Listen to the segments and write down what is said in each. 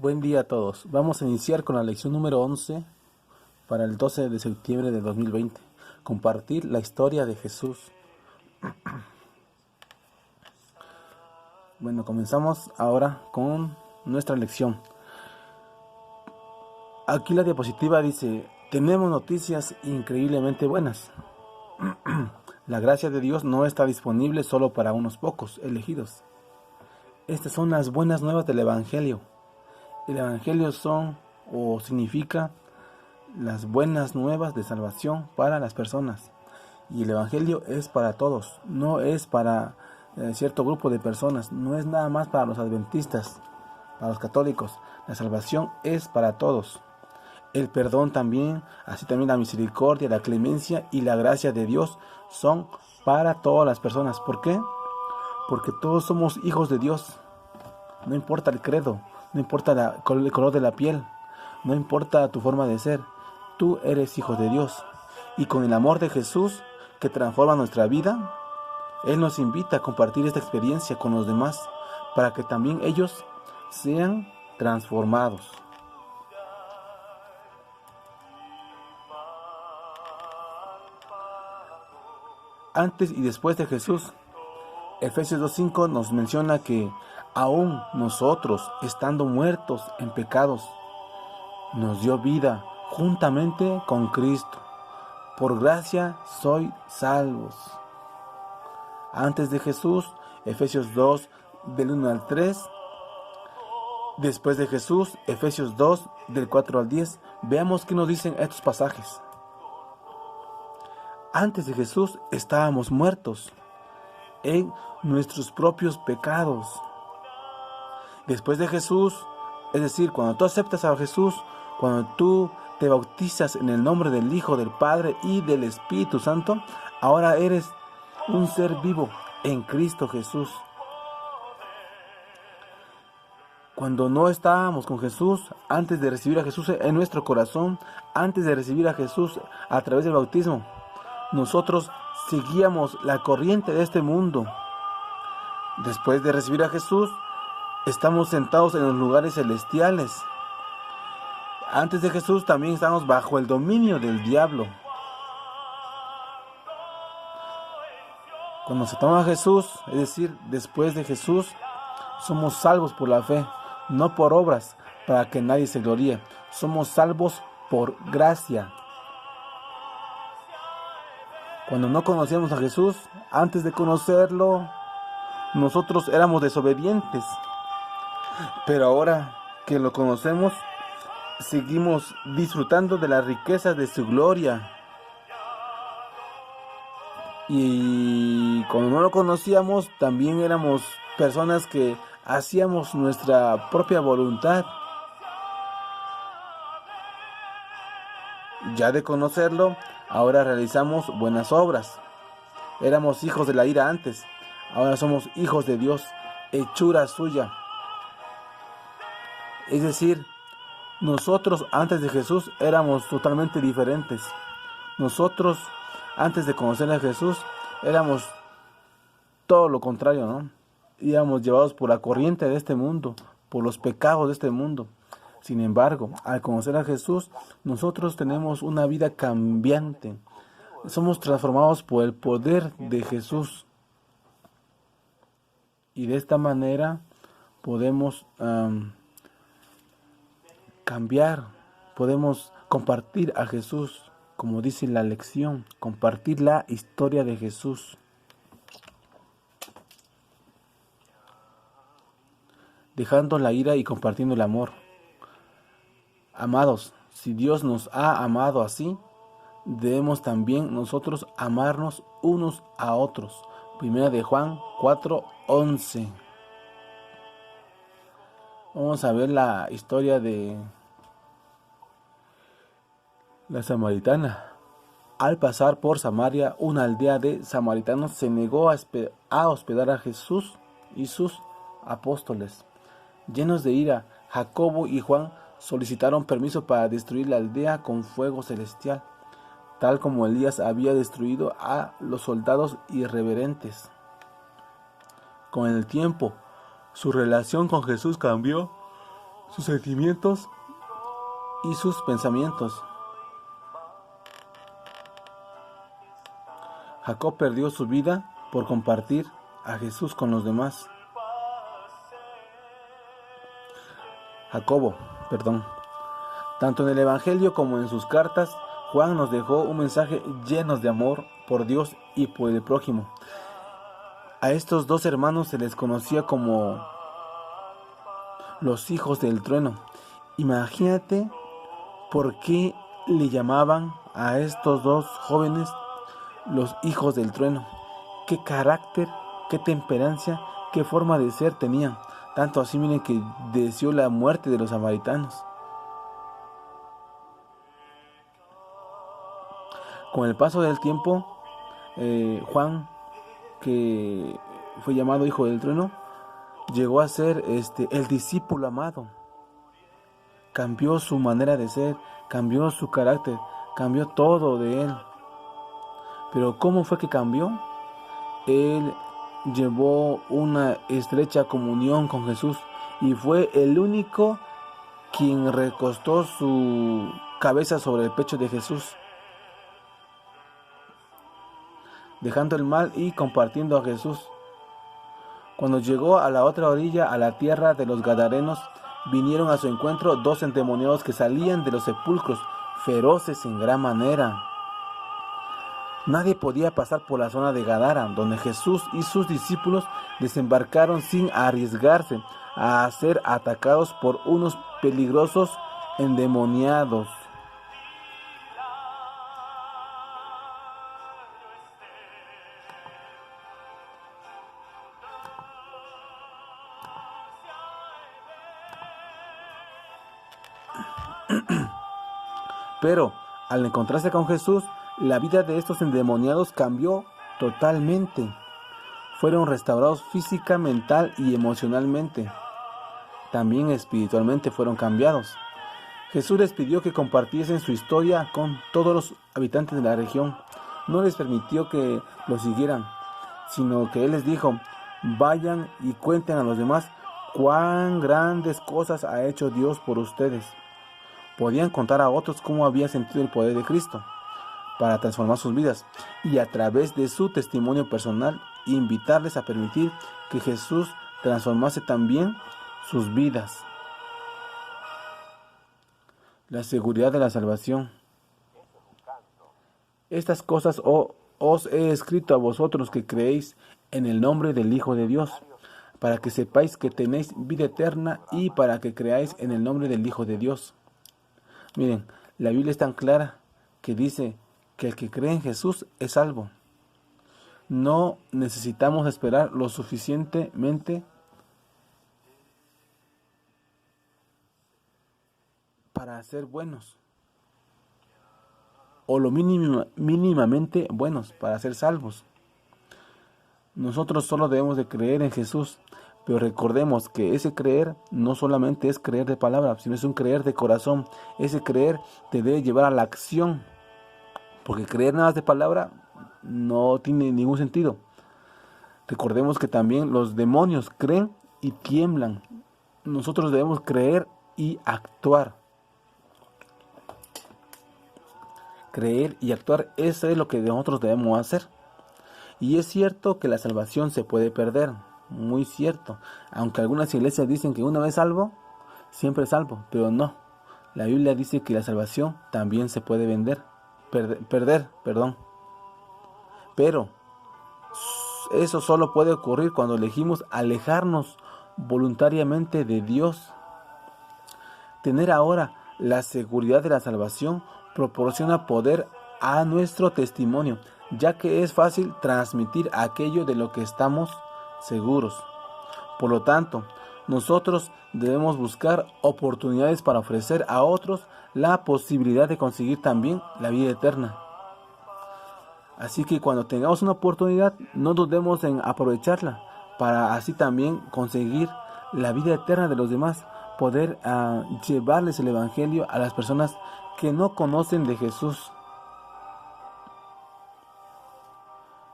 Buen día a todos. Vamos a iniciar con la lección número 11 para el 12 de septiembre de 2020. Compartir la historia de Jesús. Bueno, comenzamos ahora con nuestra lección. Aquí la diapositiva dice: tenemos noticias increíblemente buenas. La gracia de Dios no está disponible solo para unos pocos elegidos. Estas son las buenas nuevas del Evangelio. El Evangelio significa las buenas nuevas de salvación para las personas. Y el Evangelio es para todos, no es para cierto grupo de personas, no es nada más para los adventistas, para los católicos. La salvación es para todos. El perdón también, así también la misericordia, la clemencia y la gracia de Dios son para todas las personas. ¿Por qué? Porque todos somos hijos de Dios. No importa el credo, no importa el color de la piel, no importa tu forma de ser. Tú eres hijo de Dios. Y con el amor de Jesús que transforma nuestra vida, Él nos invita a compartir esta experiencia con los demás para que también ellos sean transformados. Antes y después de Jesús, Efesios 2:5 nos menciona que aún nosotros, estando muertos en pecados, nos dio vida juntamente con Cristo. Por gracia sois salvos. Antes de Jesús, Efesios 2, del 1 al 3. Después de Jesús, Efesios 2, del 4 al 10. Veamos qué nos dicen estos pasajes. Antes de Jesús estábamos muertos en nuestros propios pecados. Después de Jesús, es decir, cuando tú aceptas a Jesús, cuando tú te bautizas en el nombre del Hijo, del Padre y del Espíritu Santo, ahora eres un ser vivo en Cristo Jesús. Cuando no estábamos con Jesús, antes de recibir a Jesús en nuestro corazón, antes de recibir a Jesús a través del bautismo, nosotros seguíamos la corriente de este mundo. Después de recibir a Jesús, estamos sentados en los lugares celestiales. Antes de Jesús también estamos bajo el dominio del diablo. Cuando aceptamos a Jesús, es decir, después de Jesús, somos salvos por la fe, no por obras, para que nadie se gloríe. Somos salvos por gracia. Cuando no conocíamos a Jesús, antes de conocerlo, nosotros éramos desobedientes. Pero ahora que lo conocemos, seguimos disfrutando de las riquezas de su gloria. Y cuando no lo conocíamos, también éramos personas que hacíamos nuestra propia voluntad. Ya de conocerlo, ahora realizamos buenas obras. Éramos hijos de la ira antes, ahora somos hijos de Dios, hechura suya. Es decir, nosotros antes de Jesús éramos totalmente diferentes. Nosotros antes de conocer a Jesús éramos todo lo contrario, ¿no? Íbamos llevados por la corriente de este mundo, por los pecados de este mundo. Sin embargo, al conocer a Jesús, nosotros tenemos una vida cambiante. Somos transformados por el poder de Jesús. Y de esta manera podemos cambiar, podemos compartir a Jesús, como dice la lección, compartir la historia de Jesús. Dejando la ira y compartiendo el amor. Amados, si Dios nos ha amado así, debemos también nosotros amarnos unos a otros. Primera de Juan 4:11. Vamos a ver la historia de la samaritana. Al pasar por Samaria, una aldea de samaritanos se negó a hospedar a Jesús y sus apóstoles. Llenos de ira, Jacobo y Juan solicitaron permiso para destruir la aldea con fuego celestial, tal como Elías había destruido a los soldados irreverentes. Con el tiempo, su relación con Jesús cambió sus sentimientos y sus pensamientos. Jacob perdió su vida por compartir a Jesús con los demás. Tanto en el Evangelio como en sus cartas, Juan nos dejó un mensaje lleno de amor por Dios y por el prójimo. A estos dos hermanos se les conocía como los hijos del trueno. Imagínate por qué le llamaban a estos dos jóvenes los hijos del trueno. Qué carácter, qué temperancia, qué forma de ser tenían. Tanto así, miren, que deseó la muerte de los samaritanos. Con el paso del tiempo, Juan, que fue llamado hijo del trueno, llegó a ser el discípulo amado. Cambió su manera de ser, cambió su carácter, cambió todo de él. Pero ¿cómo fue que cambió? Él llevó una estrecha comunión con Jesús y fue el único quien recostó su cabeza sobre el pecho de Jesús, dejando el mal y compartiendo a Jesús. Cuando llegó a la otra orilla, a la tierra de los Gadarenos, vinieron a su encuentro dos endemoniados que salían de los sepulcros, feroces en gran manera. Nadie podía pasar por la zona de Gadara, donde Jesús y sus discípulos desembarcaron sin arriesgarse a ser atacados por unos peligrosos endemoniados. Pero al encontrarse con Jesús, la vida de estos endemoniados cambió totalmente. Fueron restaurados física, mental y emocionalmente. También espiritualmente fueron cambiados. Jesús les pidió que compartiesen su historia con todos los habitantes de la región. No les permitió que lo siguieran, sino que Él les dijo: vayan y cuenten a los demás cuán grandes cosas ha hecho Dios por ustedes. Podían contar a otros cómo había sentido el poder de Cristo para transformar sus vidas y a través de su testimonio personal invitarles a permitir que Jesús transformase también sus vidas. La seguridad de la salvación. Estas cosas os he escrito a vosotros que creéis en el nombre del Hijo de Dios, para que sepáis que tenéis vida eterna y para que creáis en el nombre del Hijo de Dios. Miren, la Biblia es tan clara que dice que el que cree en Jesús es salvo. No necesitamos esperar lo suficientemente para ser buenos, o lo mínimamente buenos para ser salvos. Nosotros solo debemos de creer en Jesús, pero recordemos que ese creer no solamente es creer de palabra, sino es un creer de corazón. Ese creer te debe llevar a la acción, porque creer nada más de palabra no tiene ningún sentido. Recordemos que también los demonios creen y tiemblan. Nosotros debemos creer y actuar. Creer y actuar, eso es lo que nosotros debemos hacer. Y es cierto que la salvación se puede perder, muy cierto. Aunque algunas iglesias dicen que una vez salvo, siempre salvo, pero no. La Biblia dice que la salvación también se puede perder. Pero eso solo puede ocurrir cuando elegimos alejarnos voluntariamente de Dios. Tener ahora la seguridad de la salvación proporciona poder a nuestro testimonio, ya que es fácil transmitir aquello de lo que estamos seguros. Por lo tanto, nosotros debemos buscar oportunidades para ofrecer a otros la posibilidad de conseguir también la vida eterna. Así que cuando tengamos una oportunidad, no dudemos en aprovecharla para así también conseguir la vida eterna de los demás, poder llevarles el evangelio a las personas que no conocen de Jesús.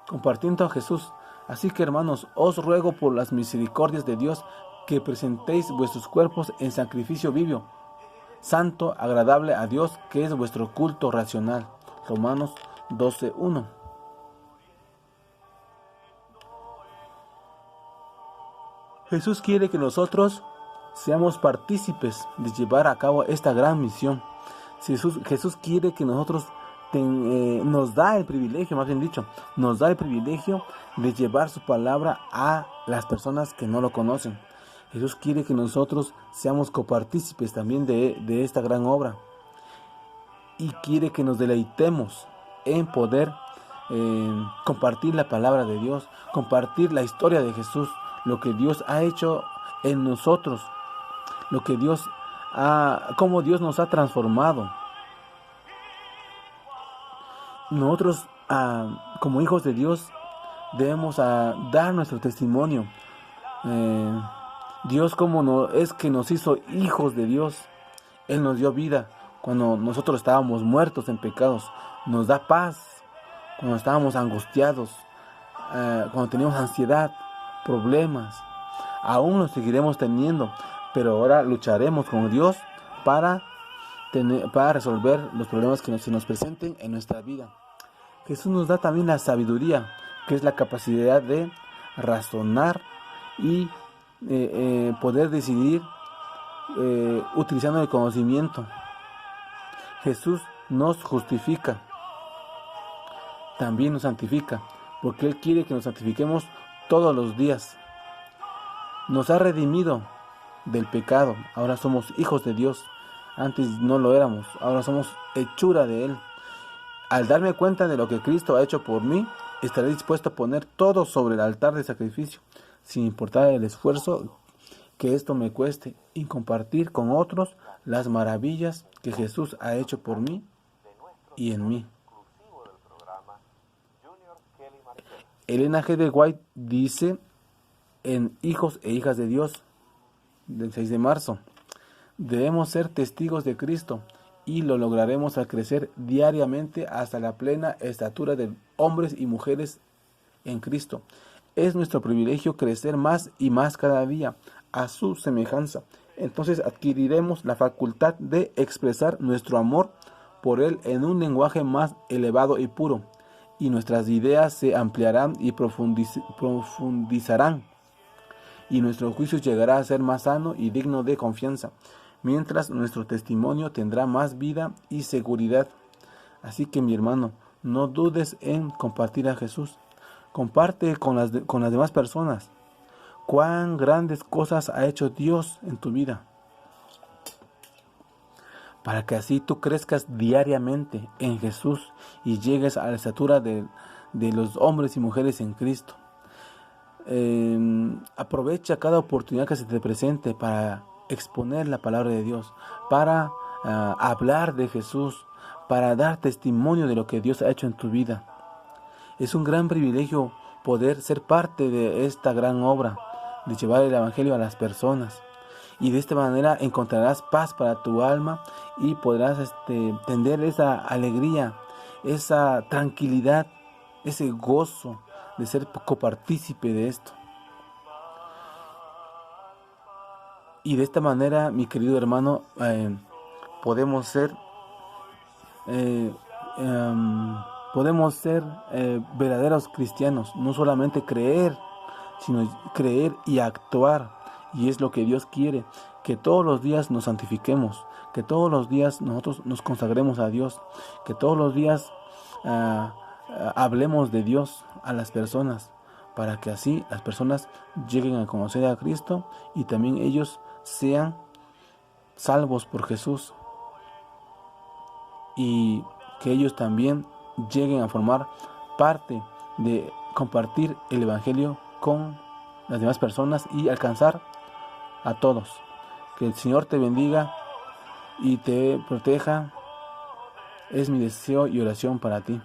Compartiendo a Jesús. Así que, hermanos, os ruego por las misericordias de Dios que presentéis vuestros cuerpos en sacrificio vivo, santo, agradable a Dios, que es vuestro culto racional. Romanos 12:1. Jesús quiere que nosotros seamos partícipes de llevar a cabo esta gran misión. Jesús quiere que nosotros nos da el privilegio, más bien dicho, nos da el privilegio de llevar su palabra a las personas que no lo conocen. Jesús quiere que nosotros seamos copartícipes también de esta gran obra. Y quiere que nos deleitemos en poder compartir la palabra de Dios, compartir la historia de Jesús, lo que Dios ha hecho en nosotros, cómo Dios nos ha transformado. Nosotros, como hijos de Dios, debemos dar nuestro testimonio. Dios es que nos hizo hijos de Dios. Él nos dio vida cuando nosotros estábamos muertos en pecados. Nos da paz cuando estábamos angustiados, cuando teníamos ansiedad, problemas. Aún los seguiremos teniendo, pero ahora lucharemos con Dios para resolver los problemas que se nos presenten en nuestra vida. Jesús nos da también la sabiduría, que es la capacidad de razonar y poder decidir utilizando el conocimiento. Jesús nos justifica, también nos santifica, porque Él quiere que nos santifiquemos todos los días. Nos ha redimido del pecado, ahora somos hijos de Dios. Antes no lo éramos, ahora somos hechura de Él. Al darme cuenta de lo que Cristo ha hecho por mí, estaré dispuesto a poner todo sobre el altar de sacrificio, sin importar el esfuerzo que esto me cueste, y compartir con otros las maravillas que Jesús ha hecho por mí y en mí. Elena G. de White dice en Hijos e Hijas de Dios, del 6 de marzo, debemos ser testigos de Cristo y lo lograremos al crecer diariamente hasta la plena estatura de hombres y mujeres en Cristo. Es nuestro privilegio crecer más y más cada día a su semejanza. Entonces adquiriremos la facultad de expresar nuestro amor por Él en un lenguaje más elevado y puro, y nuestras ideas se ampliarán y profundizarán, y nuestro juicio llegará a ser más sano y digno de confianza, mientras nuestro testimonio tendrá más vida y seguridad. Así que, mi hermano, no dudes en compartir a Jesús. Comparte con las demás personas cuán grandes cosas ha hecho Dios en tu vida, para que así tú crezcas diariamente en Jesús y llegues a la estatura de los hombres y mujeres en Cristo. Aprovecha cada oportunidad que se te presente para exponer la palabra de Dios, para hablar de Jesús, para dar testimonio de lo que Dios ha hecho en tu vida. Es un gran privilegio poder ser parte de esta gran obra, de llevar el Evangelio a las personas. Y de esta manera encontrarás paz para tu alma y podrás tener esa alegría, esa tranquilidad, ese gozo de ser copartícipe de esto. Y de esta manera, mi querido hermano, podemos ser verdaderos cristianos, no solamente creer, sino creer y actuar. Y es lo que Dios quiere, que todos los días nos santifiquemos, que todos los días nosotros nos consagremos a Dios, que todos los días hablemos de Dios a las personas, para que así las personas lleguen a conocer a Cristo y también ellos sean salvos por Jesús, y que ellos también lleguen a formar parte de compartir el Evangelio con las demás personas y alcanzar a todos. Que el Señor te bendiga y te proteja. Es mi deseo y oración para ti.